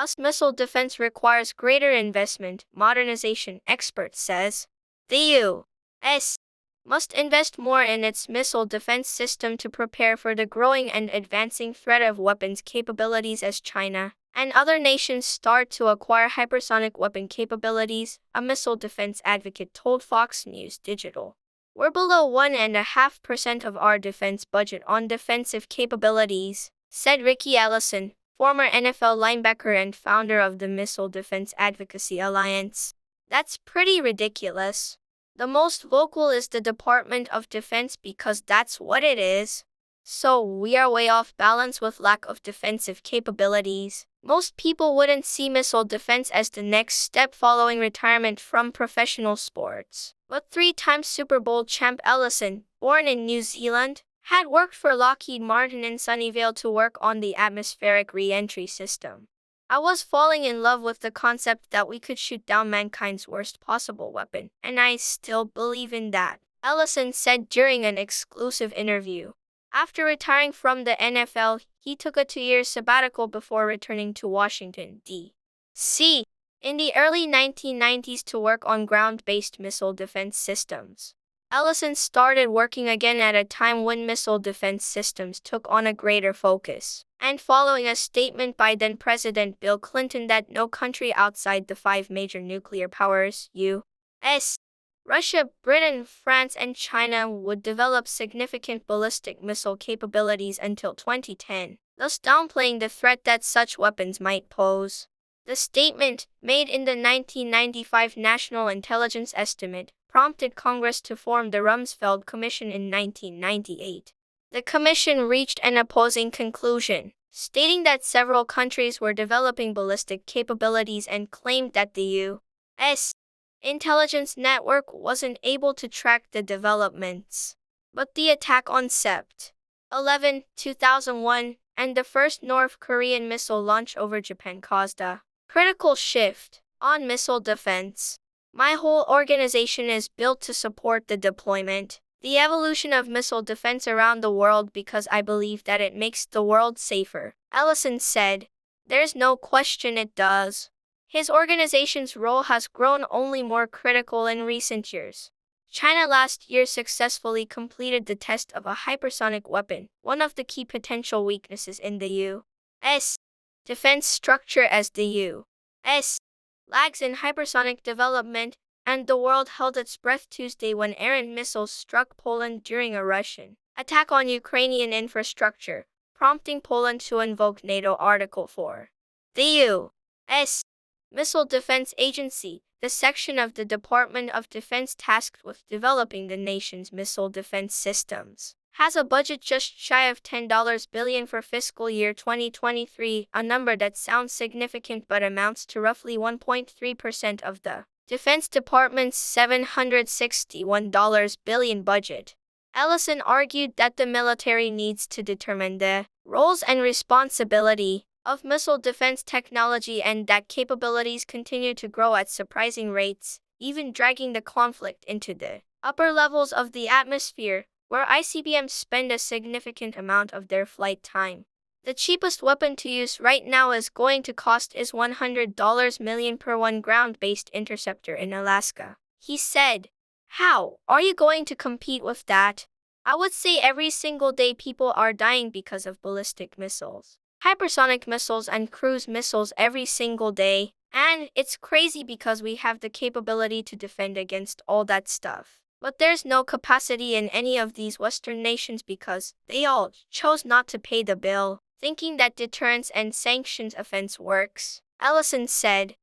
US missile defense requires greater investment, modernization, expert says. The U.S. must invest more in its missile defense system to prepare for the growing and advancing threat of weapons capabilities as China and other nations start to acquire hypersonic weapon capabilities, a missile defense advocate told Fox News Digital. We're below 1.5% of our defense budget on defensive capabilities, said Riki Ellison, former NFL linebacker and founder of the Missile Defense Advocacy Alliance. That's pretty ridiculous. The most vocal is the Department of Defense because that's what it is. So we are way off balance with lack of defensive capabilities. Most people wouldn't see missile defense as the next step following retirement from professional sports. But three-time Super Bowl champ Ellison, born in New Zealand, had worked for Lockheed Martin in Sunnyvale to work on the atmospheric re-entry system. I was falling in love with the concept that we could shoot down mankind's worst possible weapon, and I still believe in that, Ellison said during an exclusive interview. After retiring from the NFL, he took a 2-year sabbatical before returning to Washington, D.C. in the early 1990s to work on ground-based missile defense systems. Ellison started working again at a time when missile defense systems took on a greater focus, and following a statement by then-President Bill Clinton that no country outside the 5 major nuclear powers, U.S., Russia, Britain, France, and China would develop significant ballistic missile capabilities until 2010, thus downplaying the threat that such weapons might pose. The statement, made in the 1995 National Intelligence Estimate, prompted Congress to form the Rumsfeld Commission in 1998. The commission reached an opposing conclusion, stating that several countries were developing ballistic capabilities and claimed that the U.S. intelligence network wasn't able to track the developments. But the attack on Sept. 11, 2001, and the first North Korean missile launch over Japan caused a critical shift on missile defense. My whole organization is built to support the deployment, the evolution of missile defense around the world because I believe that it makes the world safer, Ellison said. There's no question it does. His organization's role has grown only more critical in recent years. China last year successfully completed the test of a hypersonic weapon, one of the key potential weaknesses in the U.S. defense structure as the U.S. lags in hypersonic development, and the world held its breath Tuesday when errant missiles struck Poland during a Russian attack on Ukrainian infrastructure, prompting Poland to invoke NATO Article 4. The U.S. Missile Defense Agency, the section of the Department of Defense tasked with developing the nation's missile defense systems, has a budget just shy of $10 billion for fiscal year 2023, a number that sounds significant but amounts to roughly 1.3% of the Defense Department's $761 billion budget. Ellison argued that the military needs to determine the roles and responsibility of missile defense technology and that capabilities continue to grow at surprising rates, even dragging the conflict into the upper levels of the atmosphere, where ICBMs spend a significant amount of their flight time. The cheapest weapon to use right now is going to cost is $100 million per one ground-based interceptor in Alaska, he said. How are you going to compete with that? I would say every single day people are dying because of ballistic missiles, hypersonic missiles and cruise missiles every single day, and it's crazy because we have the capability to defend against all that stuff. But there's no capacity in any of these Western nations because they all chose not to pay the bill, thinking that deterrence and sanctions offense works, Ellison said.